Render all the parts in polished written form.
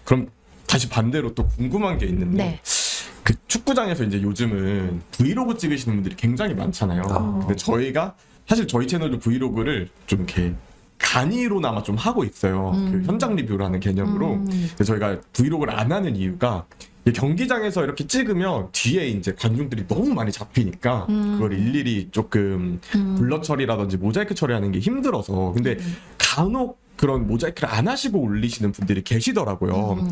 그럼 다시 반대로 또 궁금한 게 있는데 네. 그 축구장에서 이제 요즘은 브이로그 찍으시는 분들이 굉장히 많잖아요. 근데 저희가 사실 저희 채널도 브이로그를 좀 이렇게 간이로나마 좀 하고 있어요. 그 현장 리뷰라는 개념으로. 근데 저희가 브이로그를 안 하는 이유가 경기장에서 이렇게 찍으면 뒤에 이제 관중들이 너무 많이 잡히니까 그걸 일일이 조금 블러 처리라든지 모자이크 처리하는 게 힘들어서. 근데 간혹 그런 모자이크를 안 하시고 올리시는 분들이 계시더라고요.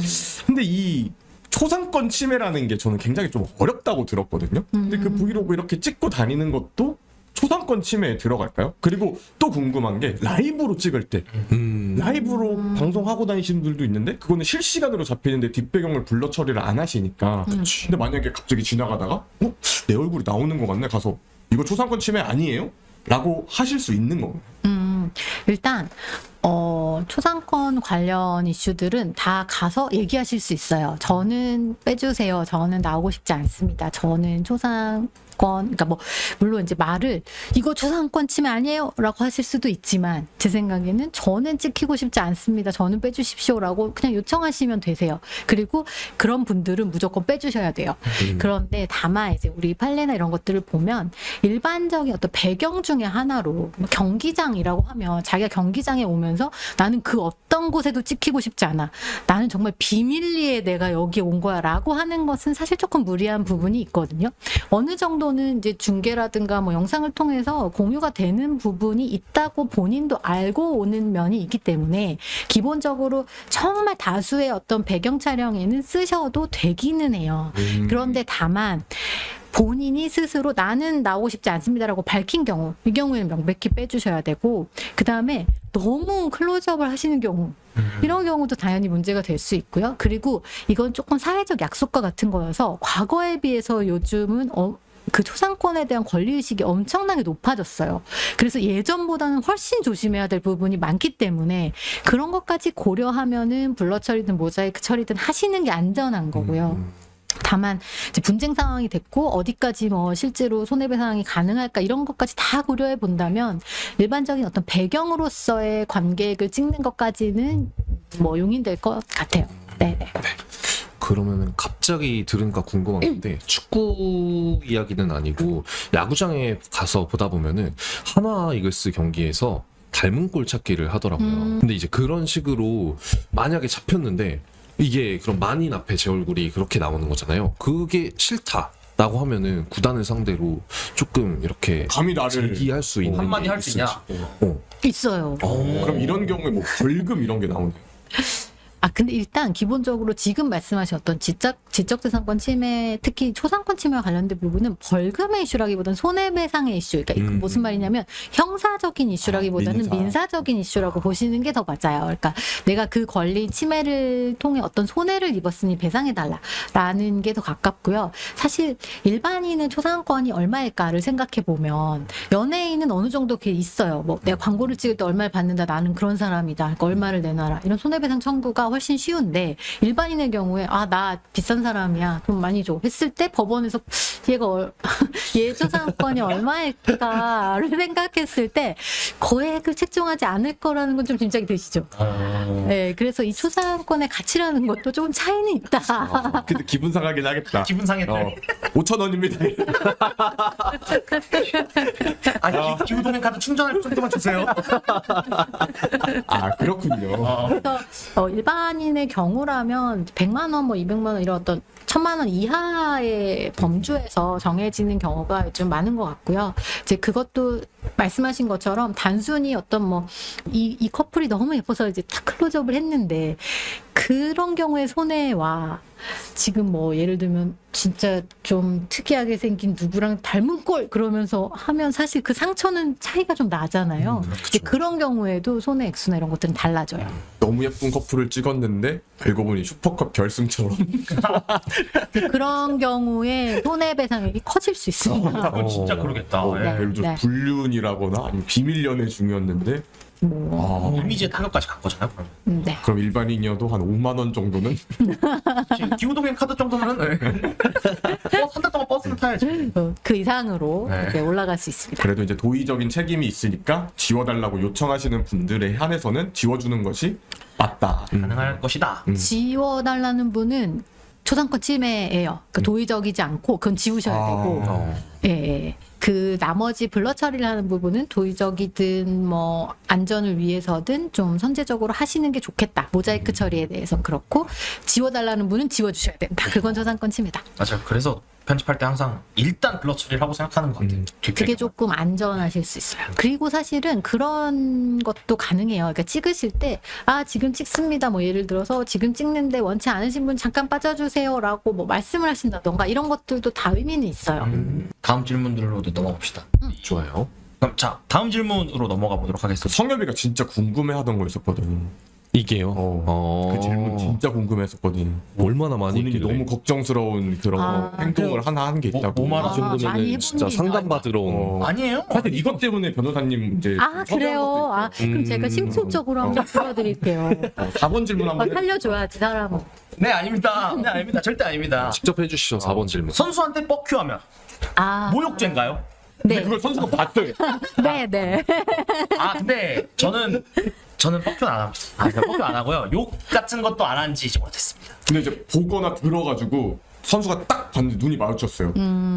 근데 이 초상권 침해라는 게 저는 굉장히 좀 어렵다고 들었거든요. 근데 그 브이로그 이렇게 찍고 다니는 것도 초상권 침해에 들어갈까요? 그리고 또 궁금한 게 라이브로 찍을 때 라이브로 방송하고 다니시는 분들도 있는데 그거는 실시간으로 잡히는데 뒷배경을 블러 처리를 안 하시니까 근데 만약에 갑자기 지나가다가 내 얼굴이 나오는 것 같네 가서 이거 초상권 침해 아니에요? 라고 하실 수 있는 건가요? 일단 초상권 관련 이슈들은 다 가서 얘기하실 수 있어요. 저는 빼주세요. 저는 나오고 싶지 않습니다. 저는 초상권, 그러니까 뭐 물론 이제 말을 이거 초상권 침해 아니에요라고 하실 수도 있지만 제 생각에는 저는 찍히고 싶지 않습니다. 저는 빼주십시오라고 그냥 요청하시면 되세요. 그리고 그런 분들은 무조건 빼주셔야 돼요. 그런데 다만 이제 우리 판례나 이런 것들을 보면 일반적인 어떤 배경 중에 하나로 뭐 경기장이라고 하면 자기가 경기장에 오면서 나는 그 어떤 곳에도 찍히고 싶지 않아. 나는 정말 비밀리에 내가 여기 온 거야 라고 하는 것은 사실 조금 무리한 부분이 있거든요. 어느 정도는 이제 중계라든가 뭐 영상을 통해서 공유가 되는 부분이 있다고 본인도 알고 오는 면이 있기 때문에 기본적으로 정말 다수의 어떤 배경 촬영에는 쓰셔도 되기는 해요. 그런데 다만 본인이 스스로 나는 나오고 싶지 않습니다라고 밝힌 경우, 이 경우에는 명백히 빼주셔야 되고, 그 다음에 너무 클로즈업을 하시는 경우, 이런 경우도 당연히 문제가 될 수 있고요. 그리고 이건 조금 사회적 약속과 같은 거여서 과거에 비해서 요즘은 그 초상권에 대한 권리의식이 엄청나게 높아졌어요. 그래서 예전보다는 훨씬 조심해야 될 부분이 많기 때문에 그런 것까지 고려하면은 블러 처리든 모자이크 처리든 하시는 게 안전한 거고요. 다만 이제 분쟁 상황이 됐고 어디까지 뭐 실제로 손해배상이 가능할까 이런 것까지 다 고려해 본다면 일반적인 어떤 배경으로서의 관객을 찍는 것까지는 뭐 용인될 것 같아요. 네. 그러면은 갑자기 들으니까 궁금한 건데 축구 이야기는 아니고 야구장에 가서 보다 보면은 하나 이글스 경기에서 닮은 골 찾기를 하더라고요. 근데 이제 그런 식으로 만약에 잡혔는데 이게 그럼 만인 앞에 제 얼굴이 그렇게 나오는 거잖아요. 그게 싫다라고 하면은 구단을 상대로 조금 이렇게 감히 나를 제기할 수 있는 한마디 게 할 수 있냐? 있어요. 그럼 이런 경우에 뭐 벌금 이런 게 나오나요? 근데 일단 기본적으로 지금 말씀하신 어떤 지적재산권 침해, 특히 초상권 침해와 관련된 부분은 벌금의 이슈라기보다는 손해배상의 이슈. 그러니까 이거 무슨 말이냐면 형사적인 이슈라기보다는 민사적인 이슈라고 보시는 게 더 맞아요. 그러니까 내가 그 권리 침해를 통해 어떤 손해를 입었으니 배상해달라라는 게 더 가깝고요. 사실 일반인은 초상권이 얼마일까를 생각해 보면 연예인은 어느 정도 그게 있어요. 뭐 내가 광고를 찍을 때 얼마를 받는다. 나는 그런 사람이다. 그러니까 얼마를 내놔라. 이런 손해배상 청구가 훨씬 쉬운데 일반인의 경우에 나 비싼 사람이야 돈 많이 줘 했을 때 법원에서 얘가 얘 초상권이 얼마일까를 생각했을 때 거액을 책정하지 않을 거라는 건 좀 짐작이 되시죠. 네, 그래서 이 초상권의 가치라는 것도 조금 차이는 있다. 근데 기분 상하긴 하겠다. 기분 상했네. 5,000원입니다. 아니 기후동행 카드 충전할 정도만 주세요. 아 그렇군요. 그래서 일반인의 경우라면 100만 원, 뭐 200만 원 이런 어떤 1000만 원 이하의 범주에서 정해지는 경우가 좀 많은 것 같고요. 이제 그것도 말씀하신 것처럼 단순히 어떤 뭐 이 커플이 너무 예뻐서 이제 딱 클로즈업을 했는데 그런 경우의 손해와 지금 뭐 예를 들면 진짜 좀 특이하게 생긴 누구랑 닮은 꼴 그러면서 하면 사실 그 상처는 차이가 좀 나잖아요. 이제 그런 경우에도 손해 액수나 이런 것들은 달라져요. 너무 예쁜 커플을 찍었는데 알고 보니 슈퍼컵 결승처럼 그런 경우에 손해배상액이 커질 수 있습니다. 그건 진짜 그러겠다. 네. 예를 들어 네. 불륜이라거나 아니면 비밀 연애 중이었는데 뭐, 이미지의 타격까지 간 거잖아요. 그러면 네. 그럼 일반인이어도 한 5만 원 정도는 기후동행 카드 정도면 한 달 동안 버스를 타야지. 그 이상으로 네. 이렇게 올라갈 수 있습니다. 그래도 이제 도의적인 책임이 있으니까 지워달라고 요청하시는 분들에 한해서는 지워주는 것이 맞다. 가능할 것이다. 지워달라는 분은 초상권 침해예요. 그 도의적이지 않고 그건 지우셔야 되고, 예, 예. 그 나머지 블러 처리를 하는 부분은 도의적이든 뭐 안전을 위해서든 좀 선제적으로 하시는 게 좋겠다. 모자이크 처리에 대해서는 그렇고 지워달라는 분은 지워주셔야 된다. 그건 초상권 침해다. 맞아요. 그래서 편집할 때 항상 일단 블러 처리를 하고 생각하는 것 같아요. 그게 조금 안전하실 수 있어요. 그리고 사실은 그런 것도 가능해요. 그러니까 찍으실 때, 아, 지금 찍습니다. 뭐 예를 들어서 지금 찍는데 원치 않으신 분 잠깐 빠져주세요. 라고 뭐 말씀을 하신다던가 이런 것들도 다 의미는 있어요. 다음 질문들로도 넘어가 봅시다. 좋아요. 그럼 자, 다음 질문으로 넘어가 보도록 하겠습니다. 성엽이가 진짜 궁금해하던 거 있었거든. 이게요. 그 질문 진짜 궁금했었거든. 얼마나 많이 본인이 있길래. 너무 걱정스러운 그런 아, 행동을 하나 한 게 뭐, 있다고. 뭐 말하는 이 정도면은 많이 진짜 해봅니다. 상담받으러 온. 아니에요. 사실 이것 때문에 변호사님 이제 아, 그래요? 아, 그럼 제가 심층적으로 한번 들어드릴게요. 4번 질문 한번 살려줘야지, 사람은. 네, 아닙니다. 네, 아닙니다. 절대 아닙니다. 직접 해주시죠. 4번 질문. 선수한테 뻑큐하면 아, 모욕죄인가요? 네. 그걸 선수가 봤어요. 네, 네. 아, 근데 저는 뻑큐는 안 합니다. 뻑큐 안 하고요. 욕 같은 것도 안 한 지 오래됐습니다. 근데 이제 보거나 들어가지고 선수가 딱 봤는데 눈이 마주쳤어요.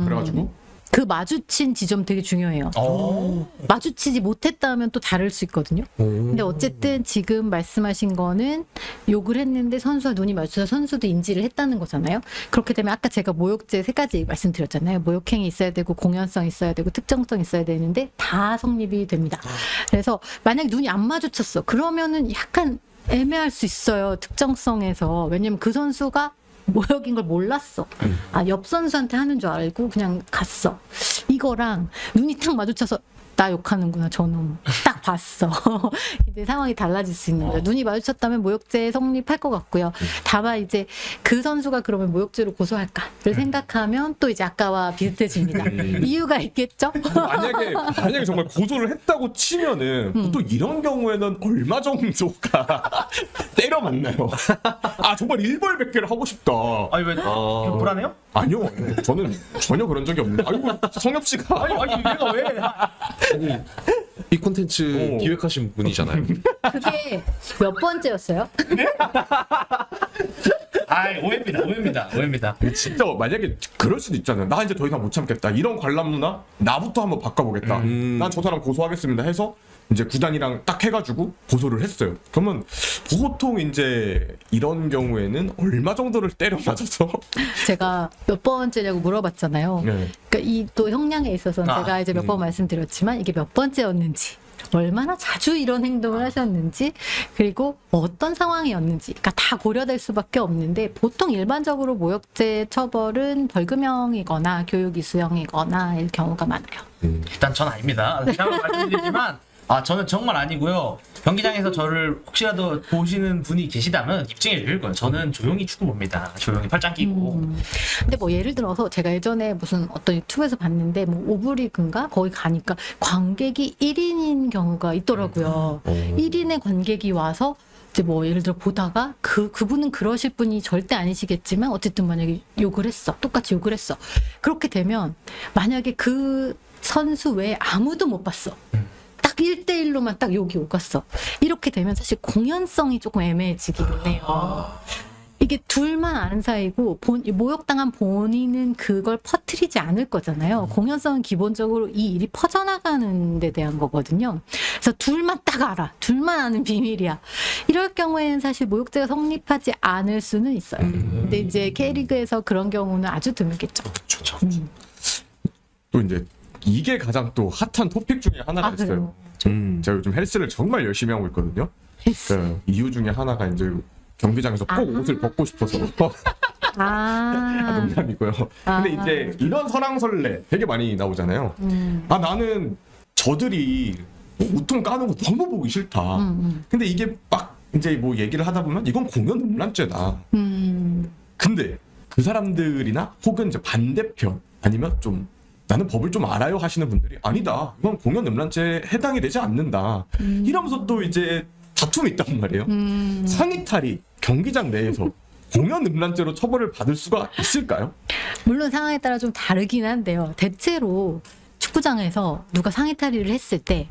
그래가지고 그 마주친 지점 되게 중요해요. 마주치지 못했다면 또 다를 수 있거든요. 근데 어쨌든 지금 말씀하신 거는 욕을 했는데 선수와 눈이 마주쳐서 선수도 인지를 했다는 거잖아요. 그렇게 되면 아까 제가 모욕죄 3가지 말씀드렸잖아요. 모욕행위 있어야 되고 공연성 있어야 되고 특정성 있어야 되는데 다 성립이 됩니다. 그래서 만약에 눈이 안 마주쳤어. 그러면은 약간 애매할 수 있어요. 특정성에서. 왜냐면 그 선수가 모욕인 걸 몰랐어. 아, 옆 선수한테 하는 줄 알고 그냥 갔어. 이거랑 눈이 탁 마주쳐서 나 욕하는구나 저놈 딱 봤어. 이제 상황이 달라질 수 있는 거죠. 눈이 마주쳤다면 모욕죄 성립할 것 같고요. 다만 이제 그 선수가 그러면 모욕죄로 고소할까를 생각하면 또 이제 아까와 비슷해집니다. 이유가 있겠죠? 만약에 정말 고소를 했다고 치면은 보통 이런 경우에는 얼마 정도가 때려 맞나요? 아 정말 일벌백계를 하고 싶다. 아니 왜 불안해요? 아니요, 저는 전혀 그런 적이 없는데. 아이고 성엽 씨가 아니 얘가 왜? 아니, 이 콘텐츠 기획하신 분이잖아요. 그게 몇 번째였어요? 아 오해입니다. 진짜 만약에 그럴 수도 있잖아요. 나 이제 더 이상 못 참겠다. 이런 관람 문화 나부터 한번 바꿔보겠다. 난 저 사람 고소하겠습니다 해서 이제 구단이랑 딱 해가지고 고소를 했어요. 그러면 보통 이제 이런 경우에는 얼마 정도를 때려 맞아서 제가 몇 번째냐고 물어봤잖아요. 네. 그러니까 이 또 형량에 있어서는 제가 이제 몇 번 말씀드렸지만 이게 몇 번째였는지, 얼마나 자주 이런 행동을 하셨는지, 그리고 어떤 상황이었는지, 그러니까 다 고려될 수밖에 없는데 보통 일반적으로 모욕죄 처벌은 벌금형이거나 교육이수형이거나 일 경우가 많아요. 일단 전 아닙니다. 다시 한번 말씀드리지만 저는 정말 아니고요. 경기장에서 저를 혹시라도 보시는 분이 계시다면 입증해 주실 거예요. 저는 조용히 축구 봅니다. 조용히 팔짱 끼고. 근데 뭐 예를 들어서 제가 예전에 무슨 어떤 유튜브에서 봤는데 뭐 오브리그인가 거기 가니까 관객이 1인인 경우가 있더라고요. 1인의 관객이 와서 이제 뭐 예를 들어 보다가 그분은 그러실 분이 절대 아니시겠지만 어쨌든 만약에 욕을 했어. 똑같이 욕을 했어. 그렇게 되면 만약에 그 선수 외에 아무도 못 봤어. 딱 1대1로만 딱 욕이 오갔어. 이렇게 되면 사실 공연성이 조금 애매해지기는 해요. 이게 둘만 아는 사이고 모욕당한 본인은 그걸 퍼뜨리지 않을 거잖아요. 공연성은 기본적으로 이 일이 퍼져나가는 데 대한 거거든요. 그래서 둘만 딱 알아. 둘만 아는 비밀이야. 이럴 경우에는 사실 모욕죄가 성립하지 않을 수는 있어요. 근데 이제 K리그에서 그런 경우는 아주 드물겠죠. 그렇죠. 또 이제 이게 가장 또 핫한 토픽 중에 하나가 있어요. 제가 요즘 헬스를 정말 열심히 하고 있거든요. 그 이유 중에 하나가 이제 경기장에서 꼭 옷을 벗고 싶어서. 농담이고요. 근데 이제 이런 설왕설래 되게 많이 나오잖아요. 나는 저들이 우통 까는 거 너무 보기 싫다. 근데 이게 막 이제 뭐 얘기를 하다 보면 이건 공연 음란죄다. 근데 그 사람들이나 혹은 이제 반대편 아니면 좀 나는 법을 좀 알아요 하시는 분들이 아니다 이건 공연 음란죄에 해당이 되지 않는다 이러면서 또 이제 다툼이 있단 말이에요. 상의탈이 경기장 내에서 공연 음란죄로 처벌을 받을 수가 있을까요? 물론 상황에 따라 좀 다르긴 한데요. 대체로 축구장에서 누가 상의탈의를 했을 때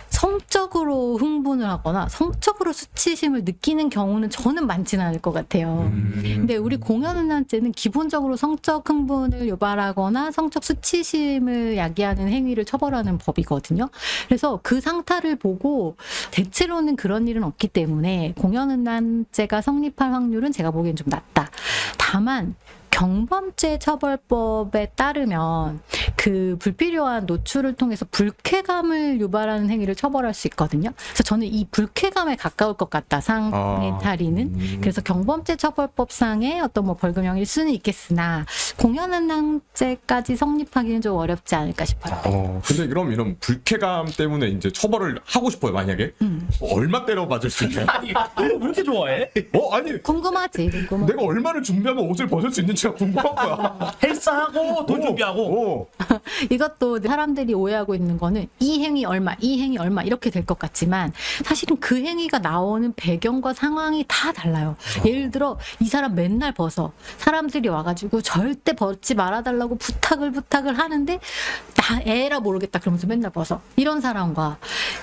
성적으로 흥분을 하거나 성적으로 수치심을 느끼는 경우는 저는 많지는 않을 것 같아요. 근데 우리 공연음란죄는 기본적으로 성적 흥분을 유발하거나 성적 수치심을 야기하는 행위를 처벌하는 법이거든요. 그래서 그 상타를 보고 대체로는 그런 일은 없기 때문에 공연음란죄가 성립할 확률은 제가 보기엔 좀 낮다. 다만 경범죄 처벌법에 따르면 그 불필요한 노출을 통해서 불쾌감을 유발하는 행위를 처벌할 수 있거든요. 그래서 저는 이 불쾌감에 가까울 것 같다. 상해탈의는. 그래서 경범죄 처벌법상의 어떤 뭐 벌금형일 수는 있겠으나 공연음란죄까지 성립하기는 좀 어렵지 않을까 싶어요. 근데 그럼 이런 불쾌감 때문에 이제 처벌을 하고 싶어요 만약에 얼마 때려 맞을 수 있나요? 아니 왜 이렇게 좋아해? 아니 궁금하지. 내가 얼마를 준비하면 옷을 벗을 수 있는지가 궁금한 거야. 헬스하고 돈 준비하고. 이것도 사람들이 오해하고 있는 거는 이 행위 얼마, 이 행위 얼마 이렇게 될 것 같지만 사실은 그 행위가 나오는 배경과 상황이 다 달라요. 예를 들어 이 사람 맨날 벗어. 사람들이 와가지고 절대 벗지 말아달라고 부탁을 하는데 나 에라 모르겠다 그러면서 맨날 벗어. 이런 사람과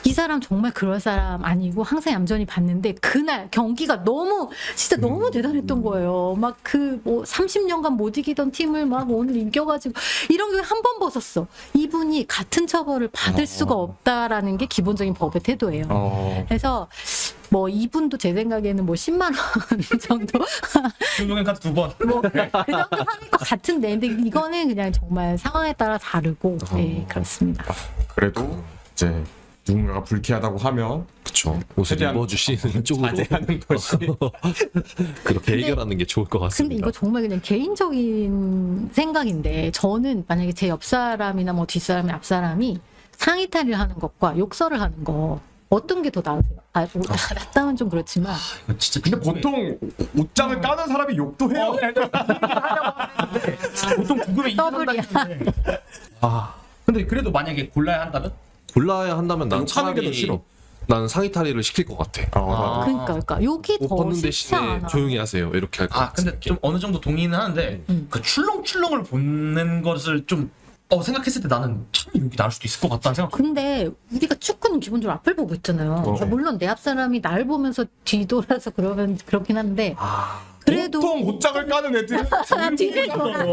이 사람 정말 그럴 사람 아니고 항상 얌전히 봤는데 그날 경기가 너무 진짜 너무 대단했던 거예요. 막 그 뭐 30년간 못 이기던 팀을 막 오늘 이겨가지고 이런 게 한 번 벗었어. 이분이 같은 처벌을 받을 수가 없다라는 게 기본적인 법의 태도예요. 그래서 뭐 이분도 제 생각에는 뭐 10만 원 정도 중동행 카드 2번. 뭐 그 정도 하는 것 같은데 근데 이거는 그냥 정말 상황에 따라 다르고 네 그렇습니다. 그래도 이제 누군가가 불쾌하다고 하면 그쵸. 옷을 최대한 입어주시는 쪽으로 자제하는 것이 그렇게 근데- 해결하는 게 좋을 것 근데 같습니다. 이거 정말 그냥 개인적인 생각인데 저는 만약에 제 옆 사람이나 뭐 뒷사람이 앞 사람이 상의탈의를 하는 것과 욕설을 하는 거 어떤 게 더 나으세요? 뭐 낫다면 좀 그렇지만 이거 진짜 근데 보통 옷장을 까는 사람이 욕도 해요. 보통 궁금해 더블이야. 근데 그래도 만약에 골라야 한다면? 골라야 한다면 난 욕하는 게 더 차라리 싫어. 난 상의탈의를 시킬 것 같아. 아. 그러니까 여기 옷 더 벗는 쉽지 대신에 않아. 조용히 하세요. 이렇게 할 것 같아. 근데 좀 어느 정도 동의는 하는데 그 출렁출렁을 보는 것을 좀 생각했을 때 나는 참 여기 나올 수도 있을 것 같다는 생각. 근데 우리가 축구는 기본적으로 앞을 보고 있잖아요. 그러니까 물론 내 앞 사람이 날 보면서 뒤돌아서 그러면 그렇긴 한데 그래도 보통 옷장을 까는 애들은 뒤를 돌아.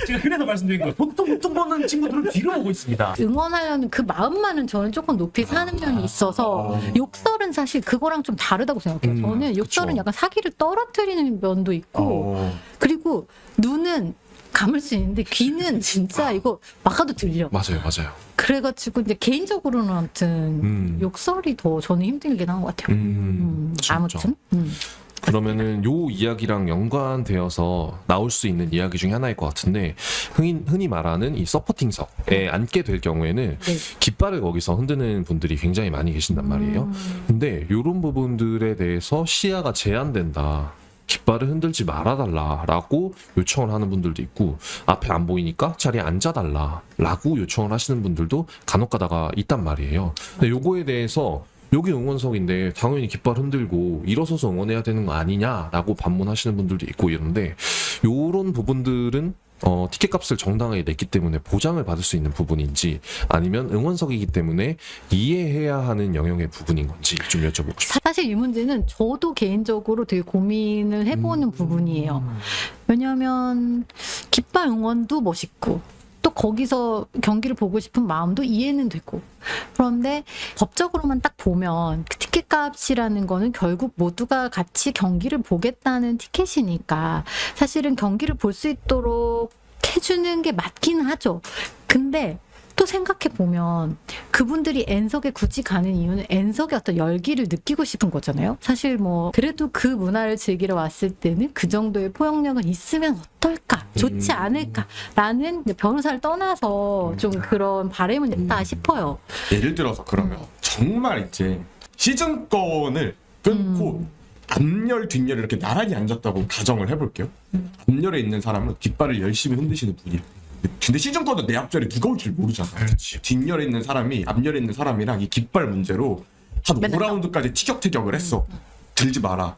제가 그래서 말씀드린 거예요. 보통 보는 친구들은 뒤로 보고 있습니다. 응원하려는 그 마음만은 저는 조금 높이 사는 면이 있어서 욕설은 사실 그거랑 좀 다르다고 생각해요. 저는 욕설은 그쵸. 약간 사기를 떨어뜨리는 면도 있고 그리고 눈은 감을 수 있는데 귀는 진짜 이거 막아도 들려. 맞아요. 그래가지고 이제 개인적으로는 아무튼 욕설이 더 저는 힘들긴 한 것 같아요. 진짜. 아무튼. 그러면은 요 이야기랑 연관되어서 나올 수 있는 이야기 중에 하나일 것 같은데 흔히 말하는 이 서포팅석에 앉게 될 경우에는 네. 깃발을 거기서 흔드는 분들이 굉장히 많이 계신단 말이에요. 근데 요런 부분들에 대해서 시야가 제한된다. 깃발을 흔들지 말아달라라고 요청을 하는 분들도 있고 앞에 안 보이니까 자리에 앉아달라라고 요청을 하시는 분들도 간혹 가다가 있단 말이에요. 근데 요거에 대해서 여기 응원석인데 당연히 깃발 흔들고 일어서서 응원해야 되는 거 아니냐라고 반문하시는 분들도 있고 이런데 요런 부분들은 티켓값을 정당하게 냈기 때문에 보장을 받을 수 있는 부분인지 아니면 응원석이기 때문에 이해해야 하는 영역의 부분인 건지 좀 여쭤보고 싶습니다. 사실 이 문제는 저도 개인적으로 되게 고민을 해보는 부분이에요. 왜냐하면 깃발 응원도 멋있고 또 거기서 경기를 보고 싶은 마음도 이해는 되고 그런데 법적으로만 딱 보면 그 티켓값이라는 거는 결국 모두가 같이 경기를 보겠다는 티켓이니까 사실은 경기를 볼 수 있도록 해주는 게 맞긴 하죠. 근데 또 생각해 보면 그분들이 N석에 굳이 가는 이유는 N석의 어떤 열기를 느끼고 싶은 거잖아요. 사실 뭐 그래도 그 문화를 즐기러 왔을 때는 그 정도의 포용력은 있으면 어떨까, 좋지 않을까라는 변호사를 떠나서 좀 그런 바람은 있다 싶어요. 예를 들어서 그러면 정말 이제 시즌권을 끊고 앞열 뒷열이 이렇게 나란히 앉았다고 가정을 해볼게요. 앞열에 있는 사람은 깃발을 열심히 흔드시는 분이에요. 근데 시즌 거도 내 앞자리 누가 올지 모르잖아. 뒷열에 있는 사람이 앞열에 있는 사람이랑 이 깃발 문제로 한 맨날 5라운드까지 티격태격을 했어. 들지 마라.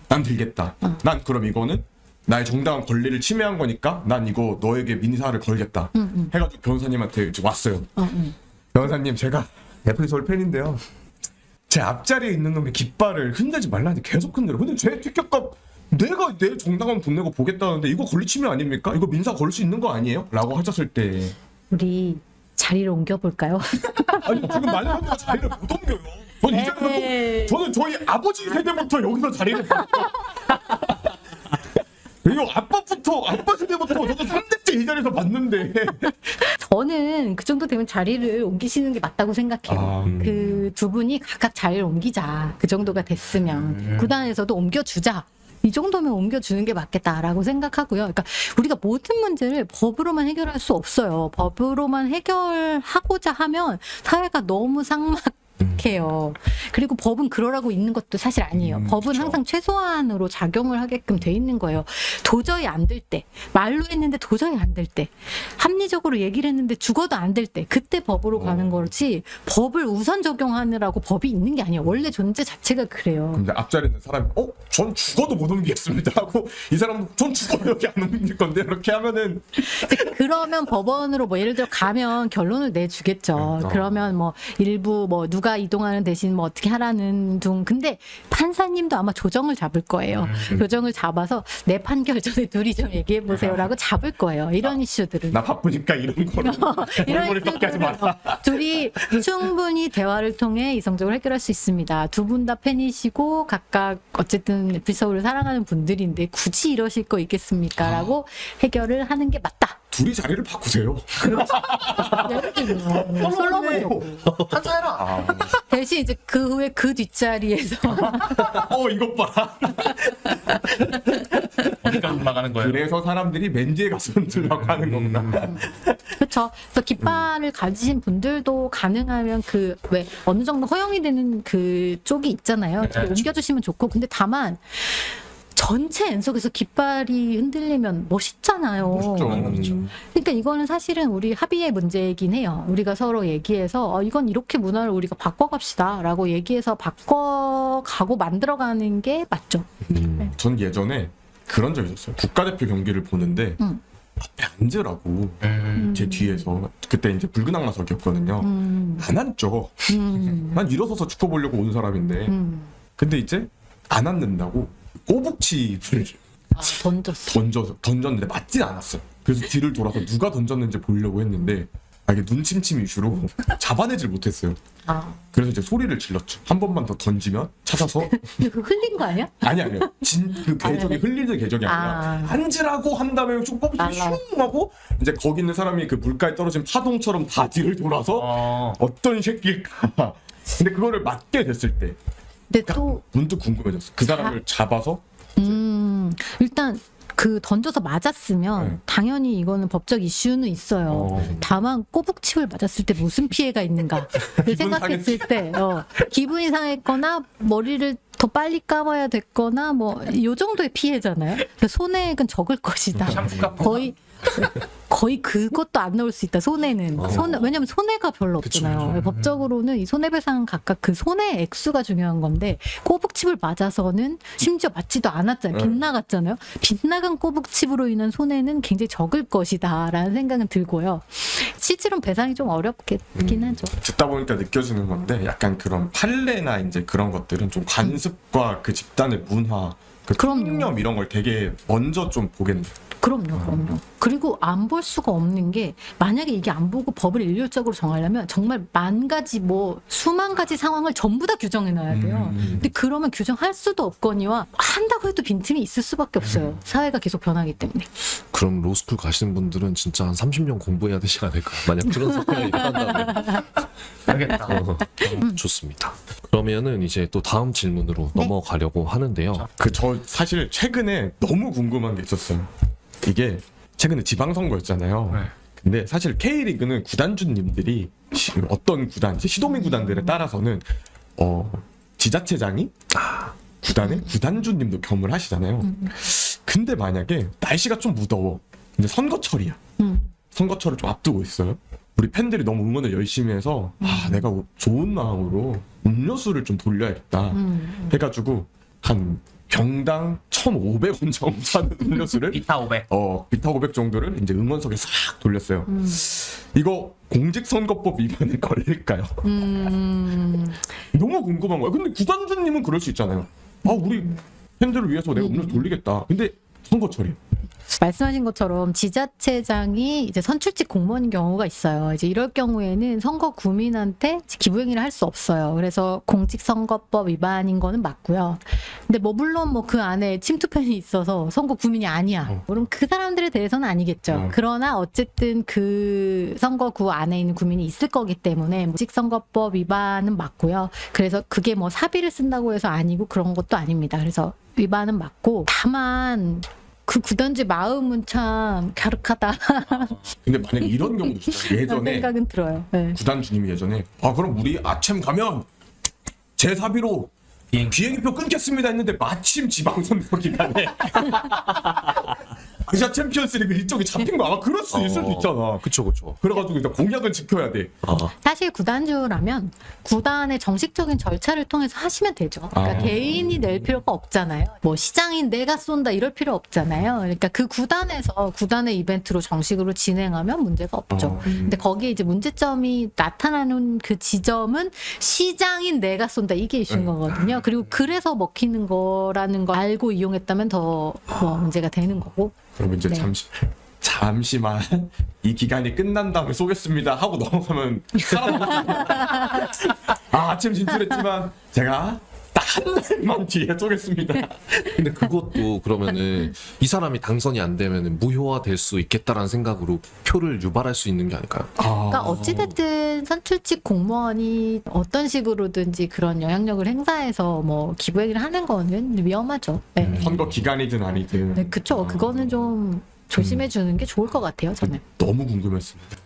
난 들겠다. 난 그럼 이거는 나의 정당한 권리를 침해한 거니까 난 이거 너에게 민사를 걸겠다. 해가지고 변호사님한테 이제 왔어요. 변호사님 제가 애플소울 팬인데요. 제 앞자리에 있는 놈이 깃발을 흔들지 말라는데 계속 흔들어. 근데 제 티격값 내가 내 정당한 돈 내고 보겠다는데 이거 권리침해 아닙니까? 이거 민사 걸 수 있는 거 아니에요? 라고 하셨을 때 우리 자리를 옮겨볼까요? 아니 지금 말하는 자리를 못 옮겨요. 전 이제부터 에이. 저는 저희 아버지 세대부터 여기서 자리를 이거 아빠 세대부터 저도 3대째 이 자리에서 봤는데 저는 그 정도 되면 자리를 옮기시는 게 맞다고 생각해요. 그 두 분이 각각 자리를 옮기자. 그 정도가 됐으면 구단에서도 옮겨주자. 이 정도면 옮겨주는 게 맞겠다라고 생각하고요. 그러니까 우리가 모든 문제를 법으로만 해결할 수 없어요. 법으로만 해결하고자 하면 사회가 너무 삭막해요. 그리고 법은 그러라고 있는 것도 사실 아니에요. 법은 그쵸. 항상 최소한으로 작용을 하게끔 돼 있는 거예요. 도저히 안 될 때, 말로 했는데 도저히 안 될 때, 합리적으로 얘기를 했는데 죽어도 안 될 때, 그때 법으로 가는 거지 법을 우선 적용하느라고 법이 있는 게 아니에요. 원래 존재 자체가 그래요. 근데 앞자리에 있는 사람이 전 죽어도 못 옮기겠습니다 하고 이 사람도 전 죽어도 여기 안 옮길 건데 이렇게 하면은 그러면 법원으로 뭐 예를 들어 가면 결론을 내주겠죠. 그러면 뭐 일부 뭐 누가 이동하는 대신 뭐 어떻게 하라는 둥. 근데 판사님도 아마 조정을 잡을 거예요. 조정을 잡아서 내 판결 전에 둘이 좀 얘기해 보세요라고 잡을 거예요. 이런 이슈들은. 나 바쁘니까 이런 거를 이런 머리밖에 하지 마라. 둘이 충분히 대화를 통해 이성적으로 해결할 수 있습니다. 두 분 다 팬이시고 각각 어쨌든 에피소드를 사랑하는 분들인데 굳이 이러실 거 있겠습니까? 라고 해결을 하는 게 맞다. 둘이 자리를 바꾸세요. 예를 들면 솔로몬 한사해라. 대신 이제 그 후에 그 뒷자리에서 이것 봐. 어디까지 나가는 거예요? 그래서 사람들이 맨지에 가서 흔들라고 하는 거구나. 그렇죠. 그래서 깃발을 가지신 분들도 가능하면 그 왜 어느 정도 허용이 되는 그 쪽이 있잖아요. 저기 옮겨주시면 좋고 근데 다만 전체 연속에서 깃발이 흔들리면 멋있잖아요. 멋있죠. 그러니까 이거는 사실은 우리 합의의 문제이긴 해요. 우리가 서로 얘기해서 이건 이렇게 문화를 우리가 바꿔갑시다라고 얘기해서 바꿔가고 만들어가는 게 맞죠. 전 예전에 그런 적이 있었어요. 국가대표 경기를 보는데 앞에 앉으라고 제 뒤에서 그때 이제 붉은 악마석이었거든요. 안 앉죠. 난 일어서서 축구 보려고 온 사람인데 근데 이제 안 앉는다고 꼬북칩을 던졌는데 맞진 않았어요. 그래서 뒤를 돌아서 누가 던졌는지 보려고 했는데 이게 눈침침 이슈로 잡아내질 못했어요. 그래서 이제 소리를 질렀죠. 한 번만 더 던지면 찾아서 그 흘린 거 아니야? 아니요. 그 궤적이 흘리는 궤적이 아니라 앉으라고 한 다음에 꼬북이 슝 하고 이제 거기 있는 사람이 그 물가에 떨어진 파동처럼 다 뒤를 돌아서 어떤 새끼일까. 근데 그거를 맞게 됐을 때 근데 또 문득 궁금해졌어. 그 사람을 잡아서 일단 그 던져서 맞았으면 당연히 이거는 법적 이슈는 있어요. 다만 꼬북칩을 맞았을 때 무슨 피해가 있는가 를 생각했을 때 기분이 상했거나 머리를 더 빨리 감아야 됐거나 뭐 이 정도의 피해잖아요. 그러니까 손해액은 적을 것이다. 거의 그것도 안 나올 수 있다. 손해는 왜냐면 손해가 별로 없잖아요. 법적으로는 이 손해배상 각각 그 손해 액수가 중요한 건데 꼬북칩을 맞아서는 심지어 맞지도 않았잖아요. 빗나갔잖아요. 빗나간 꼬북칩으로 인한 손해는 굉장히 적을 것이다라는 생각은 들고요. 실제로는 배상이 좀 어렵긴 하죠. 듣다 보니까 느껴지는 건데 약간 그런 판례나 이제 그런 것들은 좀 관습과 그 집단의 문화, 그 그럼요. 통념 이런 걸 되게 먼저 좀 보겠네요. 그럼요. 그리고 안 볼 수가 없는 게 만약에 이게 안 보고 법을 일률적으로 정하려면 정말 만 가지 수만 가지 상황을 전부 다 규정해 놔야 돼요. 근데 그러면 규정할 수도 없거니와 한다고 해도 빈틈이 있을 수밖에 없어요. 사회가 계속 변하기 때문에. 그럼 로스쿨 가시는 분들은 진짜 한 30년 공부해야 되지 않을까? 만약 그런 사건이 일어난다면. 알겠다. 좋습니다. 그러면은 이제 또 다음 질문으로 넘어가려고 하는데요. 저 사실 최근에 너무 궁금한 게 있었어요. 이게 최근에 지방선거였잖아요. 근데 사실 K리그는 구단주님들이 어떤 구단, 이제 시도민 구단들에 따라서는 지자체장이 구단에 구단주님도 겸을 하시잖아요. 근데 만약에 날씨가 좀 무더워. 이제 선거철이야. 선거철을 좀 앞두고 있어요. 우리 팬들이 너무 응원을 열심히 해서 내가 좋은 마음으로 음료수를 좀 돌려야겠다 해가지고 한 병당 1,500원 정도 하는 음료수를 비타 500. 비타 500 정도를 이제 응원석에 싹 돌렸어요. 이거 공직선거법 위반에 걸릴까요? 너무 궁금한 거예요. 근데 구단주님은 그럴 수 있잖아요. 우리 팬들을 위해서 내가 음료수 돌리겠다. 근데 선거철이에요. 말씀하신 것처럼 지자체장이 이제 선출직 공무원인 경우가 있어요. 이제 이럴 경우에는 선거 구민한테 기부행위를 할 수 없어요. 그래서 공직선거법 위반인 거는 맞고요. 근데 뭐 물론 뭐 그 안에 침투팬이 있어서 선거 구민이 아니야. 그럼 그 사람들에 대해서는 아니겠죠. 그러나 어쨌든 그 선거구 안에 있는 구민이 있을 거기 때문에 공직선거법 위반은 맞고요. 그래서 그게 뭐 사비를 쓴다고 해서 아니고 그런 것도 아닙니다. 그래서 위반은 맞고 다만 그 구단주의 마음은 참 갸륵하다. 근데 만약에 이런 경우도 있어요. 그런 예전에 생각은 들어요. 네. 구단주님이 예전에 그럼 우리 아침 가면 제 사비로 비행기표 끊겠습니다 했는데 마침 지방선거 기간에 아시아 챔피언스리그 일정이 잡힌 거 아마 그럴 수 있을 수도 있잖아. 그쵸. 그래가지고 일단 공약을 지켜야 돼. 사실 구단주라면 구단의 정식적인 절차를 통해서 하시면 되죠. 그러니까 개인이 낼 필요가 없잖아요. 뭐 시장인 내가 쏜다 이럴 필요 없잖아요. 그러니까 그 구단에서 구단의 이벤트로 정식으로 진행하면 문제가 없죠. 근데 거기에 이제 문제점이 나타나는 그 지점은 시장인 내가 쏜다 이게 이슈인 거거든요. 그리고 그래서 먹히는 거라는 걸 알고 이용했다면 더 뭐 문제가 되는 거고. 그럼 이제 네. 잠시만 이 기간이 끝난 다음에 쏘겠습니다 하고 넘어가면 아침 진출했지만 제가 딱 한 달만 뒤에 쏘겠습니다. 근데 그것도 그러면은 이 사람이 당선이 안 되면은 무효화될 수 있겠다라는 생각으로 표를 유발할 수 있는 게 아닐까요? 그러니까 어찌됐든 선출직 공무원이 어떤 식으로든지 그런 영향력을 행사해서 뭐 기부행위를 하는 거는 위험하죠. 네. 선거 기간이든 아니든. 네, 그쵸. 그거는 좀 조심해 주는 게 좋을 것 같아요, 저는. 너무 궁금했습니다.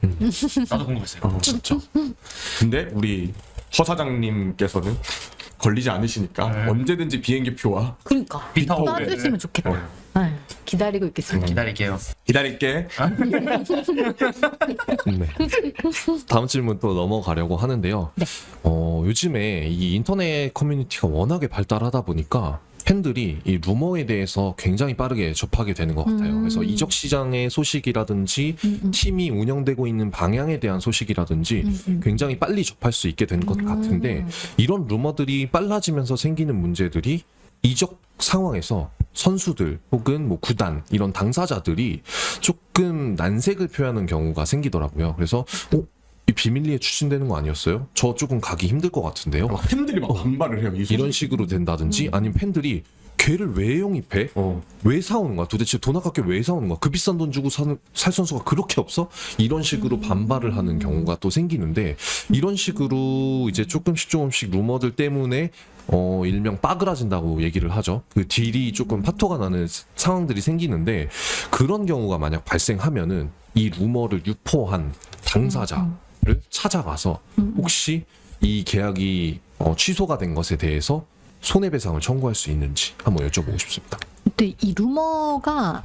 나도 궁금했어요. 진짜. 근데 우리 허 사장님께서는 걸리지 않으시니까 언제든지 비행기 표와 그러니까. 비타 또 500. 해주시면 좋겠다. 네, 기다리고 있겠습니다. 기다릴게요. 기다릴게. 네. 다음 질문 또 넘어가려고 하는데요. 네. 요즘에 이 인터넷 커뮤니티가 워낙에 발달하다 보니까 팬들이 이 루머에 대해서 굉장히 빠르게 접하게 되는 것 같아요. 그래서 이적 시장의 소식이라든지 팀이 운영되고 있는 방향에 대한 소식이라든지 굉장히 빨리 접할 수 있게 된 것 같은데 이런 루머들이 빨라지면서 생기는 문제들이 이적 상황에서 선수들 혹은 뭐 구단 이런 당사자들이 조금 난색을 표하는 경우가 생기더라고요. 그래서 이 비밀리에 추진되는 거 아니었어요? 저 조금 가기 힘들 것 같은데요. 팬들이 막 반발을 해요. 이런 식으로 된다든지 아니면 팬들이 걔를 왜 영입해? 왜 사오는 거야? 도대체 돈 아깝게 왜 사오는 거야? 그 비싼 돈 주고 살 선수가 그렇게 없어? 이런 식으로 반발을 하는 경우가 또 생기는데 이런 식으로 이제 조금씩 루머들 때문에 일명 빠그라진다고 얘기를 하죠. 그 딜이 조금 파토가 나는 상황들이 생기는데 그런 경우가 만약 발생하면은 이 루머를 유포한 당사자를 찾아가서 혹시 이 계약이 취소가 된 것에 대해서 손해배상을 청구할 수 있는지 한번 여쭤보고 싶습니다. 근데 이 루머가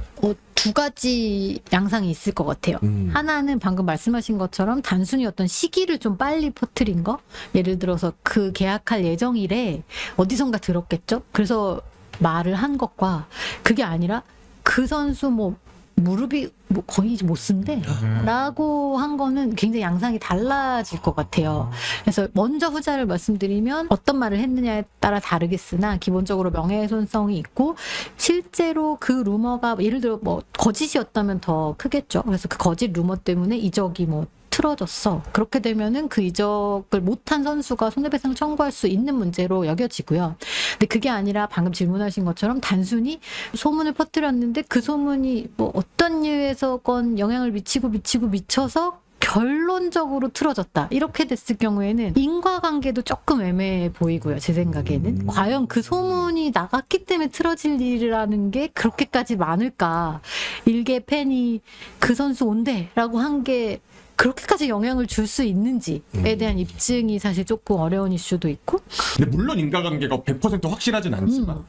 두 가지 양상이 있을 것 같아요. 하나는 방금 말씀하신 것처럼 단순히 어떤 시기를 좀 빨리 퍼뜨린 거? 예를 들어서 그 계약할 예정일에 어디선가 들었겠죠? 그래서 말을 한 것과 그게 아니라 그 선수 뭐 무릎이 뭐 거의 못 쓴대 라고 한 거는 굉장히 양상이 달라질 것 같아요. 그래서 먼저 후자를 말씀드리면 어떤 말을 했느냐에 따라 다르겠으나 기본적으로 명예훼손성이 있고 실제로 그 루머가 예를 들어 뭐 거짓이었다면 더 크겠죠. 그래서 그 거짓 루머 때문에 이적이 뭐 틀어졌어. 그렇게 되면은 그 이적을 못한 선수가 손해배상 청구할 수 있는 문제로 여겨지고요. 근데 그게 아니라 방금 질문하신 것처럼 단순히 소문을 퍼뜨렸는데 그 소문이 뭐 어떤 이유에서건 영향을 미쳐서 결론적으로 틀어졌다. 이렇게 됐을 경우에는 인과관계도 조금 애매해 보이고요. 제 생각에는. 과연 그 소문이 나갔기 때문에 틀어질 일이라는 게 그렇게까지 많을까. 일개 팬이 그 선수 온대 라고 한 게 그렇게까지 영향을 줄 수 있는지에 대한 입증이 사실 조금 어려운 이슈도 있고. 근데 물론 인과관계가 100% 확실하진 않지만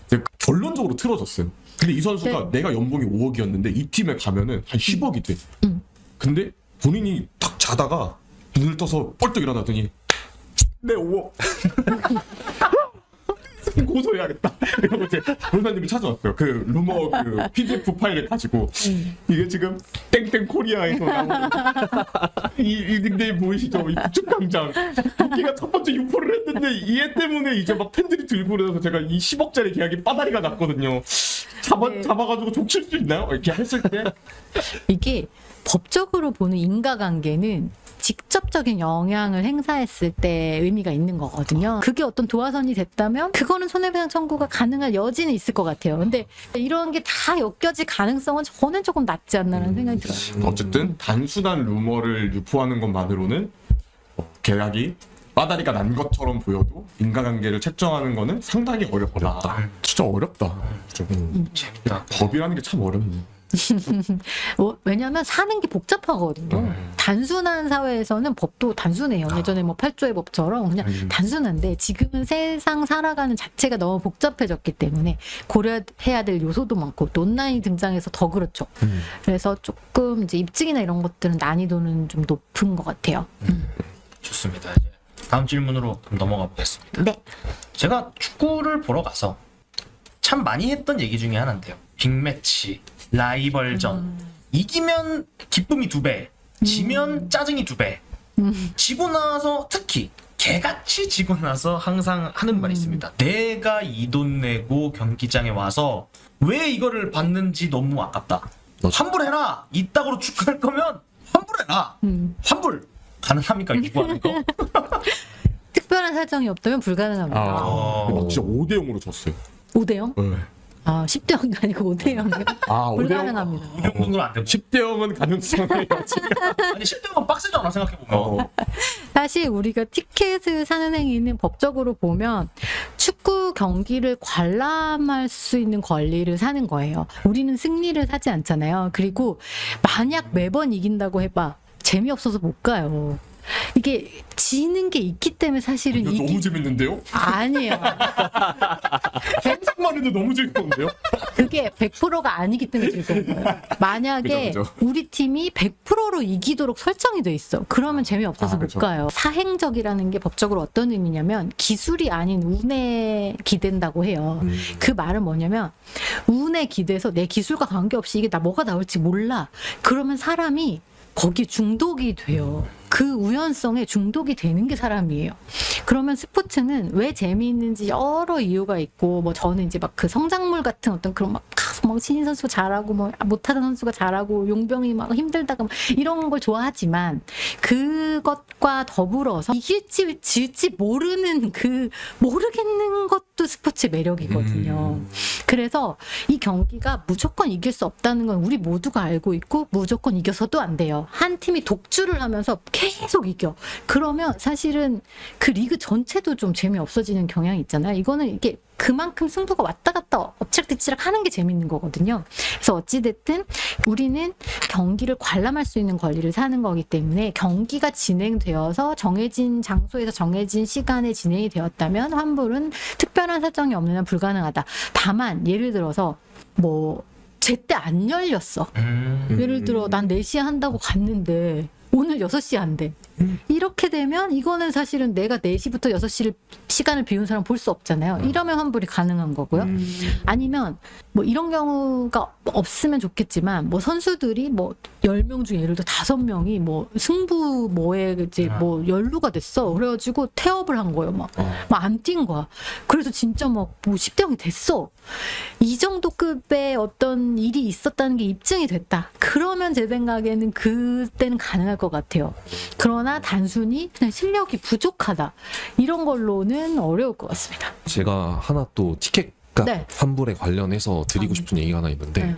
이제 결론적으로 틀어졌어요. 근데 이 선수가 내가 연봉이 5억이었는데 이 팀에 가면은 한 10억이 돼. 근데 본인이 딱 자다가 눈을 떠서 뻘떡 일어나더니 내 5억 고소해야겠다. 이러고 제 변호사님이 찾아왔어요. 그 루머 그 PDF 파일을 가지고 이게 지금 땡땡 코리아에서 나온 이 닉네임 보이시죠? 이 북측광장 도끼가 첫 번째 유포를 했는데 이해 때문에 이제 막 팬들이 들고 그래서 제가 이 10억짜리 계약이 빠다리가 났거든요. 잡아가지고 족칠 수 있나요? 이렇게 했을 때 이게 법적으로 보는 인과관계는 직접적인 영향을 행사했을 때 의미가 있는 거거든요. 그게 어떤 도화선이 됐다면 그거는 손해배상 청구가 가능할 여지는 있을 것 같아요. 근데 이런 게 다 엮여질 가능성은 저는 조금 낮지 않나라는 생각이 들어요. 어쨌든 단순한 루머를 유포하는 것만으로는 계약이 빠다리가 난 것처럼 보여도 인과관계를 책정하는 거는 상당히 어렵다. 진짜 어렵다. 재밌다. 법이라는 게 참 어렵네. 왜냐하면 사는 게 복잡하거든요. 단순한 사회에서는 법도 단순해요. 예전에 뭐 8조의 법처럼 그냥 단순한데 지금은 세상 살아가는 자체가 너무 복잡해졌기 때문에 고려해야 될 요소도 많고 또 온라인이 등장해서 더 그렇죠. 그래서 조금 이제 입증이나 이런 것들은 난이도는 좀 높은 것 같아요. 좋습니다. 이제 다음 질문으로 좀 넘어가 보겠습니다. 네. 제가 축구를 보러 가서 참 많이 했던 얘기 중에 하나인데요. 빅매치, 라이벌전. 이기면 기쁨이 2배, 지면 짜증이 2배. 지고 나서 특히 개같이 지고 나서 항상 하는 말이 있습니다. 내가 이 돈 내고 경기장에 와서 왜 이거를 받는지 너무 아깝다. 환불해라. 이따구로 축구할 거면 환불해라. 환불 가능합니까? 이거 거? 특별한 사정이 없다면 불가능합니다. 막 진짜 5대 0으로 졌어요. 5대 0? 네. 아, 10대 0이 아니고 5대 0이요? 아, 5대 0. 불가능합니다. 이 정도는 안 되고. 10대 0은 가능성이 아니 10대면 빡세지 않아 생각해보면. 사실 우리가 티켓을 사는 행위는 법적으로 보면 축구 경기를 관람할 수 있는 권리를 사는 거예요. 우리는 승리를 사지 않잖아요. 그리고 만약 매번 이긴다고 해봐. 재미없어서 못 가요. 이게 지는 게 있기 때문에 사실은 이거 너무 재밌는데요? 아니에요. 상상만 해도 너무 재밌던데요? 그게 100%가 아니기 때문에 즐거운 거예요. 만약에 그죠, 그죠. 우리 팀이 100%로 이기도록 설정이 돼 있어. 그러면 재미없어서 못 그죠. 가요. 사행적이라는 게 법적으로 어떤 의미냐면 기술이 아닌 운에 기댄다고 해요. 그 말은 뭐냐면 운에 기대서 내 기술과 관계없이 이게 뭐가 나올지 몰라. 그러면 사람이 거기 중독이 돼요. 그 우연성에 중독이 되는 게 사람이에요. 그러면 스포츠는 왜 재미있는지 여러 이유가 있고, 뭐 저는 이제 막 그 성장물 같은 어떤 그런 막 신인 선수가 잘하고 뭐 못하던 선수가 잘하고 용병이 막 힘들다가 막 이런 걸 좋아하지만 그것과 더불어서 이길지 질지 모르는 그 모르겠는 것도 스포츠의 매력이거든요. 그래서 이 경기가 무조건 이길 수 없다는 건 우리 모두가 알고 있고 무조건 이겨서도 안 돼요. 한 팀이 독주를 하면서 계속 이겨. 그러면 사실은 그 리그 전체도 좀 재미없어지는 경향이 있잖아요. 이거는 이게 그만큼 승부가 왔다 갔다 엎치락뒤치락 하는 게 재밌는 거거든요. 그래서 어찌됐든 우리는 경기를 관람할 수 있는 권리를 사는 거기 때문에 경기가 진행되어서 정해진 장소에서 정해진 시간에 진행이 되었다면 환불은 특별한 사정이 없는 한 불가능하다. 다만 예를 들어서 뭐 제때 안 열렸어. 예를 들어 난 4시에 한다고 갔는데 오늘 6시에 한대. 이렇게 되면 이거는 사실은 내가 4시부터 6시를 시간을 비운 사람 볼 수 없잖아요. 이러면 환불이 가능한 거고요. 아니면 뭐 이런 경우가 없으면 좋겠지만 뭐 선수들이 뭐 10명 중에 예를 들어 5명이 뭐 승부 뭐에 이제 뭐 연루가 됐어. 그래가지고 태업을 한 거예요. 막 안 뛴 거야. 그래서 진짜 막 뭐 10대 0이 됐어. 이 정도 급의 어떤 일이 있었다는 게 입증이 됐다. 그러면 제 생각에는 그때는 가능할 것 같아요. 그러나 단순히 그냥 실력이 부족하다. 이런 걸로는 어려울 것 같습니다. 제가 하나 또 티켓값 네. 환불에 관련해서 드리고 싶은 얘기가 하나 있는데 네.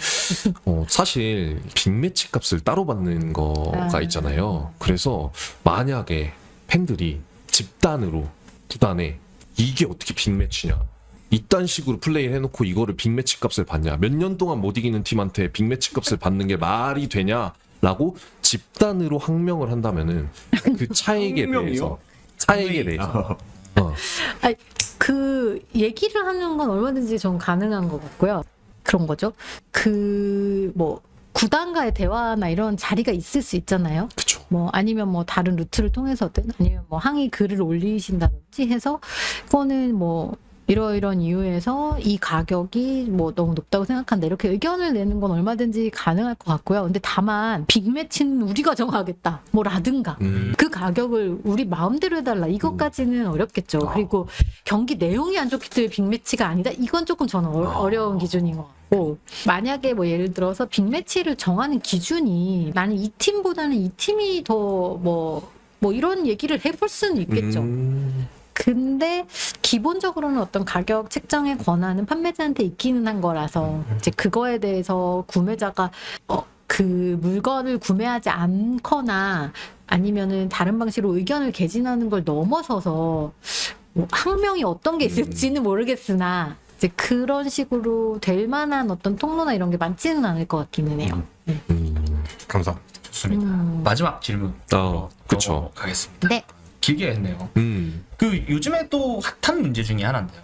사실 빅매치 값을 따로 받는 거가 있잖아요. 그래서 만약에 팬들이 집단으로 구단에 이게 어떻게 빅매치냐, 이딴 식으로 플레이를 해놓고 이거를 빅매치 값을 받냐, 몇 년 동안 못 이기는 팀한테 빅매치 값을 받는 게 말이 되냐 라고 집단으로 항명을 한다면은 그 차익에 대해서 아니, 그 얘기를 하는 건 얼마든지 전 가능한 것 같고요. 그런 거죠. 그 뭐 구단과의 대화나 이런 자리가 있을 수 있잖아요. 그쵸. 뭐 아니면 뭐 다른 루트를 통해서든 아니면 뭐 항의 글을 올리신다든지 해서 그거는 뭐 이러이런 이유에서 이 가격이 뭐 너무 높다고 생각한다 이렇게 의견을 내는 건 얼마든지 가능할 것 같고요. 근데 다만 빅매치는 우리가 정하겠다 뭐라든가 그 가격을 우리 마음대로 해달라 이것까지는 어렵겠죠. 그리고 경기 내용이 안 좋기 때문에 빅매치가 아니다 이건 조금 저는 어려운 기준인 것 같고 만약에 뭐 예를 들어서 빅매치를 정하는 기준이 나는 이 팀보다는 이 팀이 더 뭐 이런 얘기를 해볼 수는 있겠죠. 근데 기본적으로는 어떤 가격 책정의 권한은 판매자한테 있기는 한 거라서 이제 그거에 대해서 구매자가 그 물건을 구매하지 않거나 아니면은 다른 방식으로 의견을 개진하는 걸 넘어서서 뭐 항명이 어떤 게 있을지는 모르겠으나 이제 그런 식으로 될 만한 어떤 통로나 이런 게 많지는 않을 것 같기는 해요. 네. 감사합니다. 좋습니다. 마지막 질문 그쵸. 가겠습니다. 네. 길게 했네요. 음. 그 요즘에 또 핫한 문제 중에 하나인데요.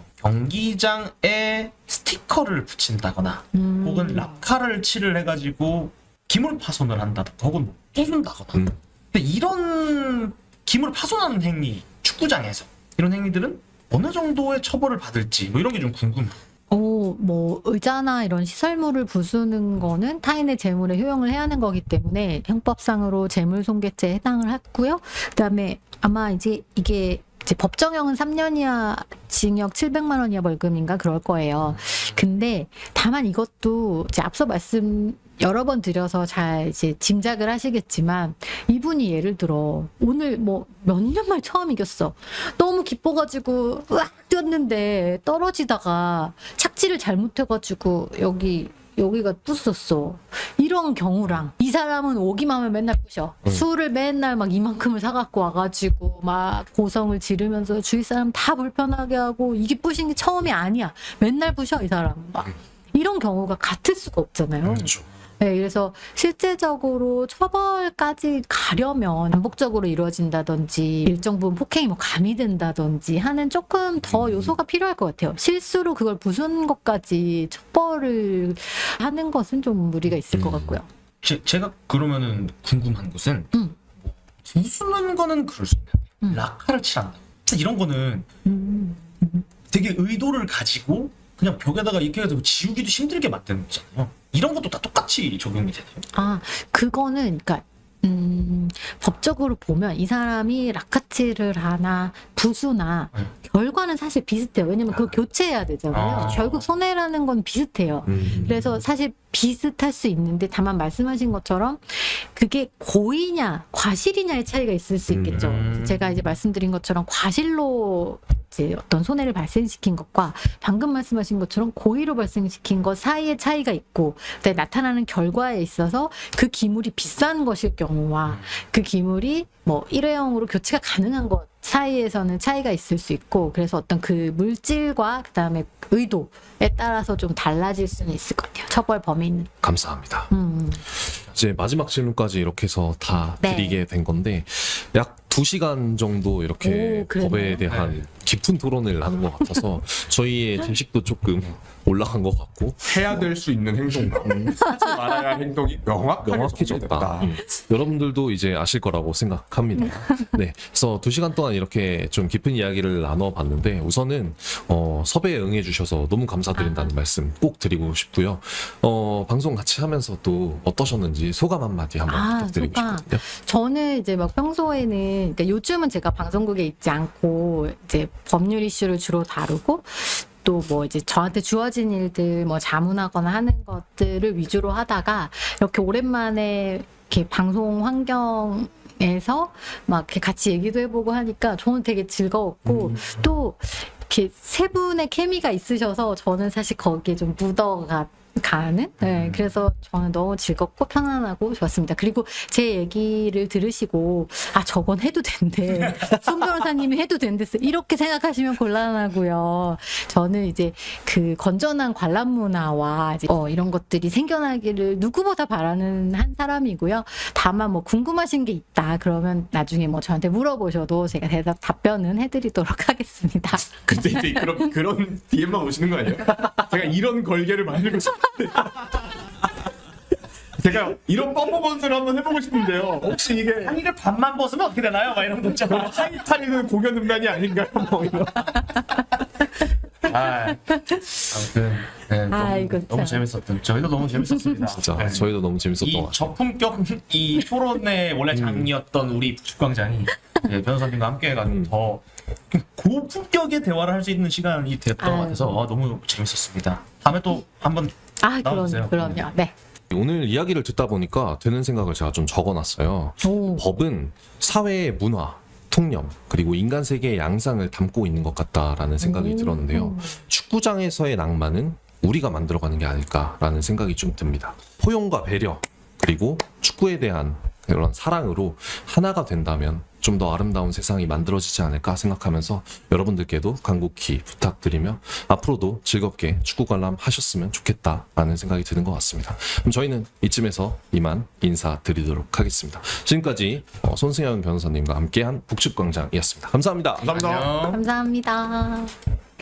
경기장에 스티커를 붙인다거나 혹은 락카를 칠을 해가지고 기물 파손을 한다든가 혹은 뭐 부순다거나 근데 이런 기물 파손하는 행위 축구장에서 이런 행위들은 어느 정도의 처벌을 받을지 뭐 이런 게 좀 궁금해요. 뭐 의자나 이런 시설물을 부수는 거는 타인의 재물에 효용을 해야 하는 거기 때문에 형법상으로 재물손괴죄에 해당을 했고요. 그다음에 아마 이제 이게 이제 법정형은 3년 이하 징역 700만 원 이하 벌금인가 그럴 거예요. 근데 다만 이것도 이제 앞서 말씀 여러 번 드려서 잘 이제 짐작을 하시겠지만 이분이 예를 들어 오늘 뭐 몇 년 만에 처음 이겼어. 너무 기뻐가지고 으악 뛰었는데 떨어지다가 착지를 잘못해가지고 여기가 부쉈어. 이런 경우랑 이 사람은 오기만 하면 맨날 부셔. 술을 맨날 막 이만큼을 사갖고 와가지고 막 고성을 지르면서 주위 사람 다 불편하게 하고 이게 부신 게 처음이 아니야. 맨날 부셔 이 사람. 막 이런 경우가 같을 수가 없잖아요. 그렇죠. 네, 그래서 실제적으로 처벌까지 가려면 반복적으로 이루어진다든지 일정 부분 폭행이 뭐 가미된다든지 하는 조금 더 요소가 필요할 것 같아요. 실수로 그걸 부순 것까지 처벌을 하는 것은 좀 무리가 있을 것 같고요. 제가 그러면은 궁금한 것은 뭐 부수는 거는 그럴 수 있는데 락카를 칠한다. 이런 거는 되게 의도를 가지고 그냥 벽에다가 이렇게 해서 지우기도 힘들게 만드는 거잖아요. 이런 것도 다 똑같이 적용이 되나요? 아, 그거는 그러니까 법적으로 보면 이 사람이 락카치를 하나 부수나 결과는 사실 비슷해요. 왜냐면 그거 교체해야 되잖아요. 결국 손해라는 건 비슷해요. 그래서 사실 비슷할 수 있는데 다만 말씀하신 것처럼 그게 고의냐 과실이냐의 차이가 있을 수 있겠죠. 제가 이제 말씀드린 것처럼 과실로 이제 어떤 손해를 발생시킨 것과 방금 말씀하신 것처럼 고의로 발생시킨 것 사이의 차이가 있고 그다음에 나타나는 결과에 있어서 그 기물이 비싼 것일 경우와 그 기물이 뭐 일회용으로 교체가 가능한 것 사이에서는 차이가 있을 수 있고 그래서 어떤 그 물질과 그다음에 의도에 따라서 좀 달라질 수는 있을 것 같아요. 처벌 범위는. 감사합니다. 이제 마지막 질문까지 이렇게 해서 다 네. 드리게 된 건데 약 2시간 정도 이렇게 오, 그래요? 법에 대한 깊은 토론을 하는 것 같아서 저희의 지식도 조금 올라간 것 같고 해야 될 수 있는 행동과 하지 말아야 할 행동이 명확해졌다. 여러분들도 이제 아실 거라고 생각합니다. 네, 그래서 2시간 동안 이렇게 좀 깊은 이야기를 나눠봤는데 우선은 섭외에 응해주셔서 너무 감사드린다는 말씀 꼭 드리고 싶고요. 방송 같이 하면서 또 어떠셨는지 소감 한마디 한번 부탁드리고 소감. 싶거든요. 저는 이제 막 평소에는 그러니까 요즘은 제가 방송국에 있지 않고 이제 법률 이슈를 주로 다루고 또 뭐 이제 저한테 주어진 일들 뭐 자문하거나 하는 것들을 위주로 하다가 이렇게 오랜만에 이렇게 방송 환경에서 막 이렇게 같이 얘기도 해보고 하니까 저는 되게 즐거웠고 또 이렇게 세 분의 케미가 있으셔서 저는 사실 거기에 좀 묻어갔 가는? 네, 그래서 저는 너무 즐겁고 편안하고 좋았습니다. 그리고 제 얘기를 들으시고, 아, 저건 해도 된대. 손 변호사님이 해도 된댔어. 이렇게 생각하시면 곤란하고요. 저는 이제 그 건전한 관람 문화와 이제 이런 것들이 생겨나기를 누구보다 바라는 한 사람이고요. 다만 뭐 궁금하신 게 있다. 그러면 나중에 뭐 저한테 물어보셔도 제가 답변은 해드리도록 하겠습니다. 근데 이제 그런 DM만 오시는 거 아니에요? 제가 이런 걸개를 만들고 싶은데 제가 이런 퍼포먼스를 한번 해보고 싶은데요. 혹시 이게 상의를 반만 벗으면 어떻게 되나요? 막 이런 거 있잖아. 하이타리는 공연 음란이 아닌가요? 뭐 이런. 아무튼 네, 아이고, 너무 참. 재밌었던. 저희도 너무 재밌었습니다. 진짜 네. 저희도 너무 재밌었던 것 이 같아요. 저품격 이 토론의 원래 장이었던 우리 북측광장이 변호사님과 함께해가지고 더 고품격의 대화를 할 수 있는 시간이 됐던 것 아유. 같아서 너무 재밌었습니다. 다음에 또 한번 아, 나와주세요. 그럼요. 네. 오늘 이야기를 듣다 보니까 드는 생각을 제가 좀 적어놨어요. 오. 법은 사회의 문화, 통념, 그리고 인간 세계의 양상을 담고 있는 것 같다라는 생각이 들었는데요. 축구장에서의 낭만은 우리가 만들어가는 게 아닐까라는 생각이 좀 듭니다. 포용과 배려, 그리고 축구에 대한 그런 사랑으로 하나가 된다면 좀 더 아름다운 세상이 만들어지지 않을까 생각하면서 여러분들께도 간곡히 부탁드리며 앞으로도 즐겁게 축구 관람 하셨으면 좋겠다라는 생각이 드는 것 같습니다. 그럼 저희는 이쯤에서 이만 인사드리도록 하겠습니다. 지금까지 손승현 변호사님과 함께한 북측광장이었습니다. 감사합니다. 감사합니다. 안녕. 감사합니다.